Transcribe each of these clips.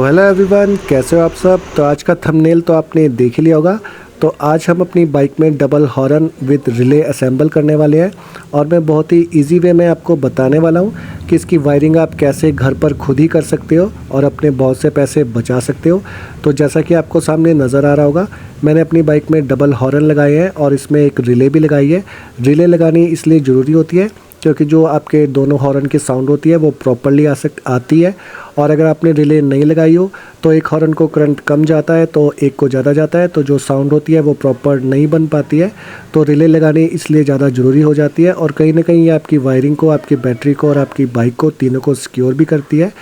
तो hello everyone, कैसे हो आप सब। तो आज का थंबनेल तो आपने देख ही लिया होगा। तो आज हम अपनी बाइक में double horn with relay assemble करने वाले हैं और मैं बहुत ही इजी वे में आपको बताने वाला हूं कि इसकी वायरिंग आप कैसे घर पर खुद ही कर सकते हो और अपने बहुत से पैसे बचा सकते हो। तो जैसा कि आपको सामने नज़र आ रहा होगा, मैंने अपनी बाइक में डबल हॉर्न लगाए हैं और इसमें एक रिले भी लगाई है। रिले लगानी इसलिए ज़रूरी होती है क्योंकि जो आपके दोनों हॉर्न की साउंड होती है वो प्रॉपरली आती है। और अगर आपने रिले नहीं लगाई हो तो एक हॉर्न को करंट कम जाता है तो एक को ज़्यादा जाता है, तो जो साउंड होती है वो प्रॉपर नहीं बन पाती है। तो रिले लगानी इसलिए ज़्यादा ज़रूरी हो जाती है और कहीं ना कहीं ये आपकी वायरिंग को, आपकी बैटरी को और आपकी बाइक को, तीनों को सिक्योर भी करती है।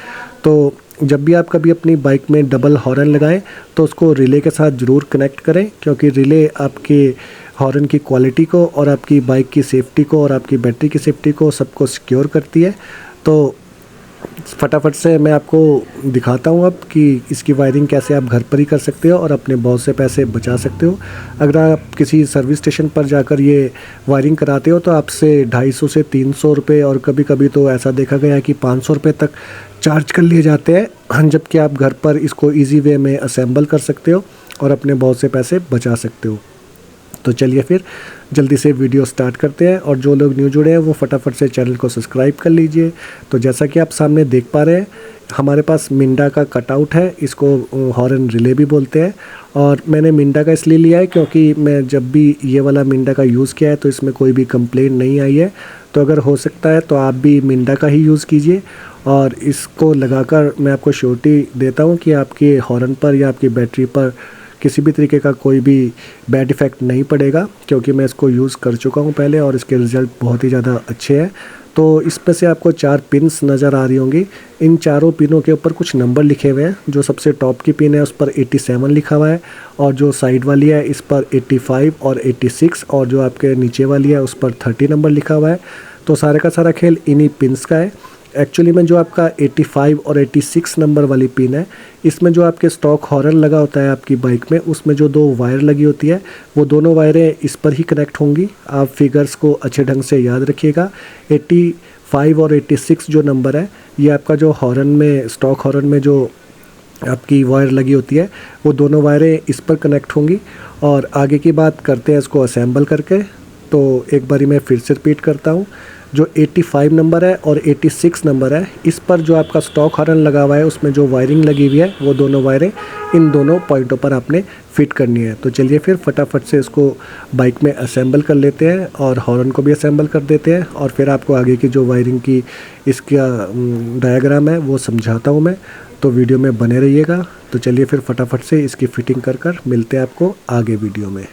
तो जब भी आप कभी अपनी बाइक में डबल हॉर्न लगाएं तो उसको रिले के साथ ज़रूर कनेक्ट करें, क्योंकि रिले आपके हॉर्न की क्वालिटी को और आपकी बाइक की सेफ्टी को और आपकी बैटरी की सेफ्टी को सबको सिक्योर करती है। तो फटाफट से मैं आपको दिखाता हूँ अब कि इसकी वायरिंग कैसे आप घर पर ही कर सकते हो और अपने बहुत से पैसे बचा सकते हो। अगर आप किसी सर्विस स्टेशन पर जाकर ये वायरिंग कराते हो तो आपसे 250 से 300 रुपये और कभी कभी तो ऐसा देखा गया है कि 500 रुपये तक चार्ज कर लिए जाते हैं, जबकि आप घर पर इसको ईजी वे में असेंबल कर सकते हो और अपने बहुत से पैसे बचा सकते हो। तो चलिए फिर जल्दी से वीडियो स्टार्ट करते हैं और जो लोग न्यू जुड़े हैं वो फटाफट से चैनल को सब्सक्राइब कर लीजिए। तो जैसा कि आप सामने देख पा रहे हैं, हमारे पास मिंडा का कटआउट है, इसको हॉर्न रिले भी बोलते हैं। और मैंने मिंडा का इसलिए लिया है क्योंकि मैं जब भी ये वाला मिंडा का यूज़ किया है तो इसमें कोई भी कंप्लेंट नहीं आई है। तो अगर हो सकता है तो आप भी मिंडा का ही यूज़ कीजिए और इसको लगाकर मैं आपको श्योरिटी देता हूँ कि आपके हॉर्न पर या आपकी बैटरी पर किसी भी तरीके का कोई भी बैड इफ़ेक्ट नहीं पड़ेगा, क्योंकि मैं इसको यूज़ कर चुका हूँ पहले और इसके रिज़ल्ट बहुत ही ज़्यादा अच्छे हैं। तो इसमें से आपको 4 पिन्स नज़र आ रही होंगी। इन चारों पिनों के ऊपर कुछ नंबर लिखे हुए हैं। जो सबसे टॉप की पिन है उस पर 87 लिखा हुआ है और जो साइड वाली है इस पर 85 और 86 और जो आपके नीचे वाली है उस पर 30 नंबर लिखा हुआ है। तो सारे का सारा खेल इन्हीं पिन्स का है। एक्चुअली में जो आपका 85 और 86 नंबर वाली पिन है, इसमें जो आपके स्टॉक हॉर्न लगा होता है आपकी बाइक में, उसमें जो 2 वायर लगी होती है वो दोनों वायरें इस पर ही कनेक्ट होंगी। आप फिगर्स को अच्छे ढंग से याद रखिएगा। 85 और 86 जो नंबर है ये आपका जो हॉर्न में, स्टॉक हॉर्न में जो आपकी वायर लगी होती है वो दोनों वायरें इस पर कनेक्ट होंगी। और आगे की बात करते हैं इसको असेंबल करके। तो एक बारी मैं फिर से रिपीट करता हूँ, जो 85 नंबर है और 86 नंबर है, इस पर जो आपका स्टॉक हॉर्न लगा हुआ है उसमें जो वायरिंग लगी हुई है वो दोनों वायरें इन दोनों पॉइंटों पर आपने फिट करनी है। तो चलिए फिर फटाफट से इसको बाइक में असेंबल कर लेते हैं और हॉर्न को भी असेंबल कर देते हैं और फिर आपको आगे की जो वायरिंग की इसका डायग्राम है वो समझाता हूँ मैं। तो वीडियो में बने रहिएगा। तो चलिए फिर फटाफट से इसकी फ़िटिंग कर मिलते हैं आपको आगे वीडियो में।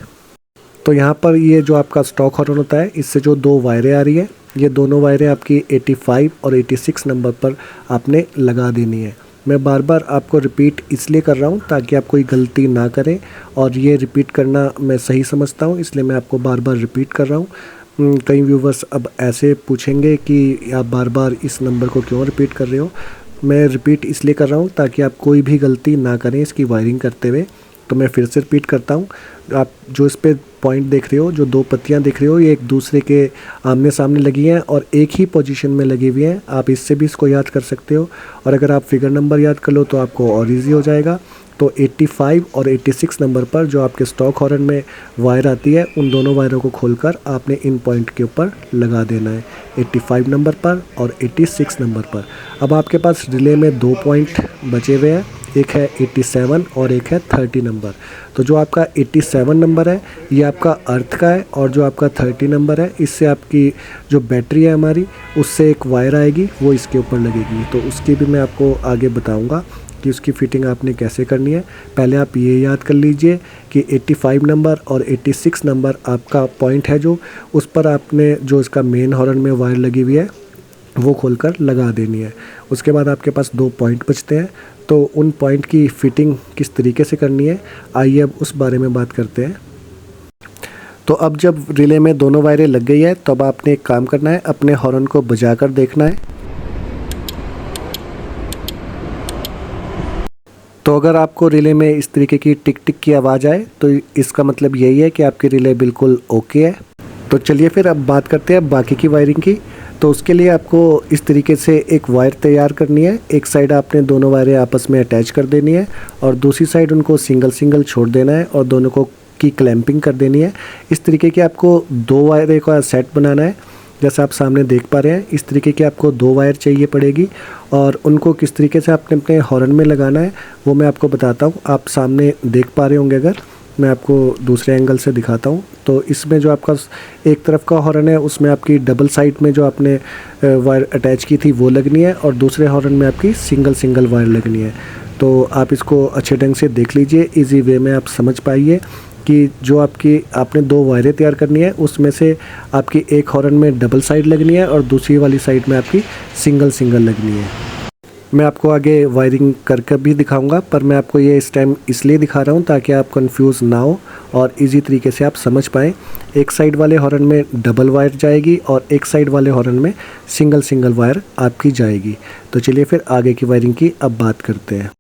तो यहाँ पर ये जो आपका स्टॉक हॉर्न होता है, इससे जो 2 वायरें आ रही है, ये दोनों वायरें आपकी 85 और 86 नंबर पर आपने लगा देनी है। मैं बार बार आपको रिपीट इसलिए कर रहा हूँ ताकि आप कोई गलती ना करें, और ये रिपीट करना मैं सही समझता हूँ, इसलिए मैं आपको बार बार रिपीट कर रहा हूँ। कई व्यूवर्स अब ऐसे पूछेंगे कि आप बार बार इस नंबर को क्यों रिपीट कर रहे हो। मैं रिपीट इसलिए कर रहा हूँ ताकि आप कोई भी गलती ना करें इसकी वायरिंग करते हुए। तो मैं फिर से रिपीट करता हूँ, आप जो इस पे पॉइंट देख रहे हो, जो 2 पत्तियाँ देख रहे हो, ये एक दूसरे के आमने सामने लगी हैं और एक ही पोजीशन में लगी हुई हैं। आप इससे भी इसको याद कर सकते हो और अगर आप फिगर नंबर याद कर लो तो आपको और ईजी हो जाएगा। तो 85 और 86 नंबर पर जो आपके स्टॉक हॉर्न में वायर आती है, उन दोनों वायरों को खोलकर आपने इन पॉइंट के ऊपर लगा देना है, 85 नंबर पर और 86 नंबर पर। अब आपके पास रिले में 2 पॉइंट बचे हुए हैं, एक है 87 और एक है 30 नंबर। तो जो आपका 87 नंबर है ये आपका अर्थ का है और जो आपका 30 नंबर है इससे आपकी जो बैटरी है हमारी, उससे एक वायर आएगी, वो इसके ऊपर लगेगी। तो उसकी भी मैं आपको आगे बताऊंगा कि उसकी फ़िटिंग आपने कैसे करनी है। पहले आप ये याद कर लीजिए कि 85 नंबर और 86 नंबर आपका पॉइंट है, जो उस पर आपने जो इसका मेन हॉर्न में वायर लगी हुई है वो खोलकर लगा देनी है। उसके बाद आपके पास 2 पॉइंट बचते हैं, तो उन पॉइंट की फ़िटिंग किस तरीके से करनी है, आइए अब उस बारे में बात करते हैं। तो अब जब रिले में दोनों वायरें लग गई है तो अब आपने एक काम करना है, अपने हॉर्न को बजाकर देखना है। तो अगर आपको रिले में इस तरीके की टिक टिक की आवाज़ आए तो इसका मतलब यही है कि आपकी रिले बिल्कुल ओके है। तो चलिए फिर अब बात करते हैं बाकी की वायरिंग की। तो उसके लिए आपको इस तरीके से एक वायर तैयार करनी है। एक साइड आपने दोनों वायरें आपस में अटैच कर देनी है और दूसरी साइड उनको सिंगल सिंगल छोड़ देना है और दोनों को की क्लैंपिंग कर देनी है। इस तरीके के आपको 2 वायरें का सेट बनाना है। जैसा आप सामने देख पा रहे हैं, इस तरीके की आपको 2 वायर चाहिए पड़ेगी और उनको किस तरीके से आपने अपने हॉर्न में लगाना है वो मैं आपको बताता हूँ। आप सामने देख पा रहे होंगे, अगर मैं आपको दूसरे एंगल से दिखाता हूँ तो इसमें जो आपका एक तरफ का हॉर्न है उसमें आपकी डबल साइड में जो आपने वायर अटैच की थी वो लगनी है और दूसरे हॉर्न में आपकी सिंगल वायर लगनी है। तो आप इसको अच्छे ढंग से देख लीजिए, इजी वे में आप समझ पाइए कि जो आपने 2 वायरें तैयार करनी है उसमें से आपकी एक हॉर्न में डबल साइड लगनी है और दूसरी वाली साइड में आपकी सिंगल लगनी है। मैं आपको आगे वायरिंग कर भी दिखाऊंगा, पर मैं आपको ये इस टाइम इसलिए दिखा रहा हूँ ताकि आप कंफ्यूज ना हो और इजी तरीके से आप समझ पाएँ। एक साइड वाले हॉर्न में डबल वायर जाएगी और एक साइड वाले हॉर्न में सिंगल वायर आपकी जाएगी। तो चलिए फिर आगे की वायरिंग की अब बात करते हैं।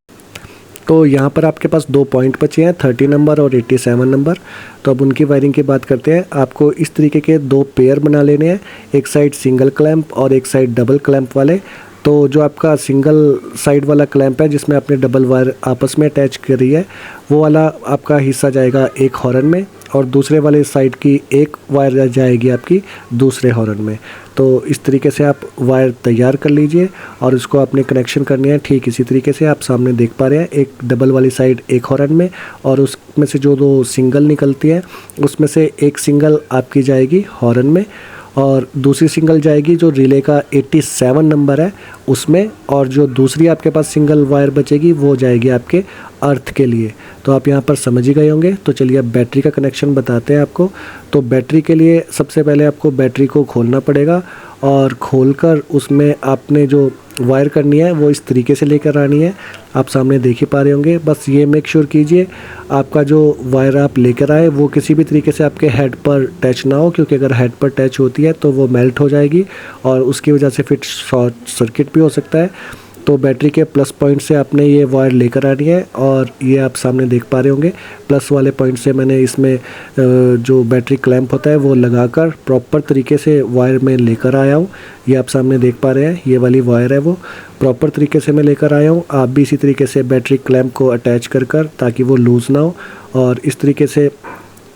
तो यहाँ पर आपके पास 2 पॉइंट बचे हैं, 30 नंबर और 87 नंबर। तो अब उनकी वायरिंग की बात करते हैं। आपको इस तरीके के 2 पेयर बना लेने हैं, एक साइड सिंगल क्लैंप और एक साइड डबल क्लैंप वाले। तो जो आपका सिंगल साइड वाला क्लैंप है जिसमें आपने डबल वायर आपस में अटैच करी है वो वाला आपका हिस्सा जाएगा एक हॉर्न में और दूसरे वाले साइड की एक वायर जाएगी आपकी दूसरे हॉर्न में। तो इस तरीके से आप वायर तैयार कर लीजिए और इसको आपने कनेक्शन करनी है ठीक इसी तरीके से। आप सामने देख पा रहे हैं, एक डबल वाली साइड एक हॉर्न में और उसमें से जो 2 सिंगल निकलती है उसमें से एक सिंगल आपकी जाएगी हॉर्न में और दूसरी सिंगल जाएगी जो रिले का 87 नंबर है उसमें, और जो दूसरी आपके पास सिंगल वायर बचेगी वो जाएगी आपके अर्थ के लिए। तो आप यहाँ पर समझ ही गए होंगे। तो चलिए अब बैटरी का कनेक्शन बताते हैं आपको। तो बैटरी के लिए सबसे पहले आपको बैटरी को खोलना पड़ेगा और खोलकर उसमें आपने जो वायर करनी है वो इस तरीके से लेकर आनी है। आप सामने देख ही पा रहे होंगे। बस ये मेक श्योर कीजिए आपका जो वायर आप लेकर आए वो किसी भी तरीके से आपके हेड पर टच ना हो, क्योंकि अगर हेड पर टच होती है तो वो मेल्ट हो जाएगी और उसकी वजह से फिर शॉर्ट सर्किट भी हो सकता है। तो बैटरी के प्लस पॉइंट से आपने ये वायर लेकर आनी है और ये आप सामने देख पा रहे होंगे। प्लस वाले पॉइंट से मैंने इसमें जो बैटरी क्लैंप होता है वो लगाकर प्रॉपर तरीके से वायर में लेकर आया हूँ। ये आप सामने देख पा रहे हैं, ये वाली वायर है वो प्रॉपर तरीके से मैं लेकर आया हूँ। आप भी इसी तरीके से बैटरी क्लैंप को अटैच कर ताकि वो लूज़ ना हो और इस तरीके से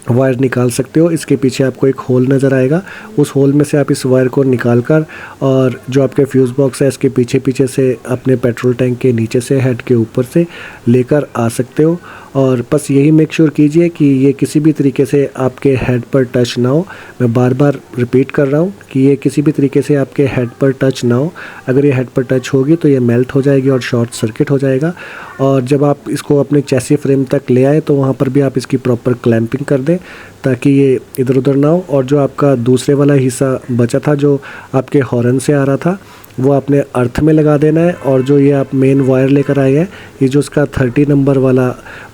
वायर निकाल सकते हो। इसके पीछे आपको एक होल नज़र आएगा, उस होल में से आप इस वायर को निकाल कर और जो आपके फ्यूज़ बॉक्स है इसके पीछे से अपने पेट्रोल टैंक के नीचे से हेड के ऊपर से लेकर आ सकते हो। और बस यही मेक श्योर कीजिए कि ये किसी भी तरीके से आपके हेड पर टच ना हो। मैं बार बार रिपीट कर रहा हूँ कि ये किसी भी तरीके से आपके हेड पर टच ना हो। अगर ये हेड पर टच होगी तो ये मेल्ट हो जाएगी और शॉर्ट सर्किट हो जाएगा। और जब आप इसको अपने चैसी फ्रेम तक ले आए तो वहाँ पर भी आप इसकी प्रॉपर क्लैंपिंग कर दें ताकि ये इधर उधर ना हो। और जो आपका दूसरे वाला हिस्सा बचा था जो आपके हॉर्न से आ रहा था वो आपने अर्थ में लगा देना है। और जो ये आप मेन वायर लेकर आए हैं, ये जो उसका 30 नंबर वाला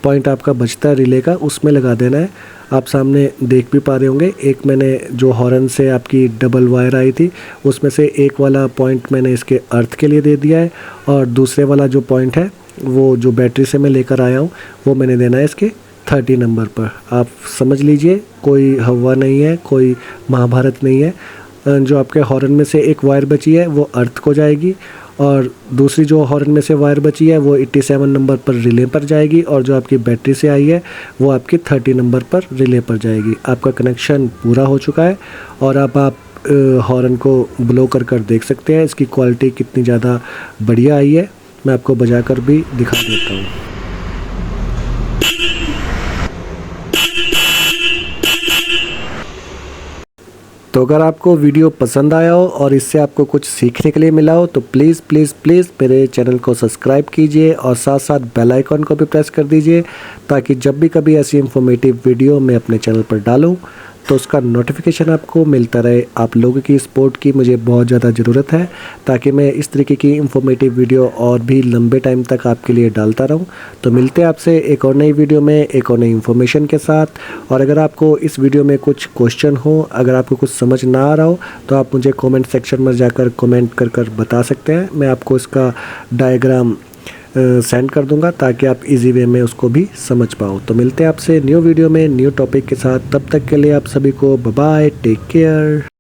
पॉइंट आपका बचता है रिले का, उसमें लगा देना है। आप सामने देख भी पा रहे होंगे, एक मैंने जो हॉर्न से आपकी डबल वायर आई थी उसमें से एक वाला पॉइंट मैंने इसके अर्थ के लिए दे दिया है और दूसरे वाला जो पॉइंट है वो जो बैटरी से मैं लेकर आया हूँ वो मैंने देना है इसके 30 नंबर पर। आप समझ लीजिए, कोई हवा नहीं है, कोई महाभारत नहीं है। जो आपके हॉर्न में से एक वायर बची है वो अर्थ को जाएगी और दूसरी जो हॉर्न में से वायर बची है वो 87 नंबर पर रिले पर जाएगी और जो आपकी बैटरी से आई है वो आपकी 30 नंबर पर रिले पर जाएगी। आपका कनेक्शन पूरा हो चुका है और अब आप हॉर्न को ब्लो कर देख सकते हैं इसकी क्वालिटी कितनी ज़्यादा बढ़िया आई है। मैं आपको बजा कर भी दिखा देता हूँ। तो अगर आपको वीडियो पसंद आया हो और इससे आपको कुछ सीखने के लिए मिला हो तो प्लीज़ मेरे चैनल को सब्सक्राइब कीजिए और साथ साथ बेल आइकन को भी प्रेस कर दीजिए ताकि जब भी कभी ऐसी इंफॉर्मेटिव वीडियो मैं अपने चैनल पर डालूं तो उसका नोटिफिकेशन आपको मिलता रहे। आप लोगों की सपोर्ट की मुझे बहुत ज़्यादा ज़रूरत है ताकि मैं इस तरीके की इंफॉर्मेटिव वीडियो और भी लंबे टाइम तक आपके लिए डालता रहूं। तो मिलते हैं आपसे एक और नई वीडियो में एक और नई इन्फॉर्मेशन के साथ। और अगर आपको इस वीडियो में कुछ क्वेश्चन हो, अगर आपको कुछ समझ ना आ रहा हो तो आप मुझे कॉमेंट सेक्शन में जाकर कॉमेंट कर बता सकते हैं। मैं आपको इसका डायग्राम सेंड कर दूंगा ताकि आप इजी वे में उसको भी समझ पाओ। तो मिलते हैं आपसे न्यू वीडियो में न्यू टॉपिक के साथ। तब तक के लिए आप सभी को बाय बाय, टेक केयर।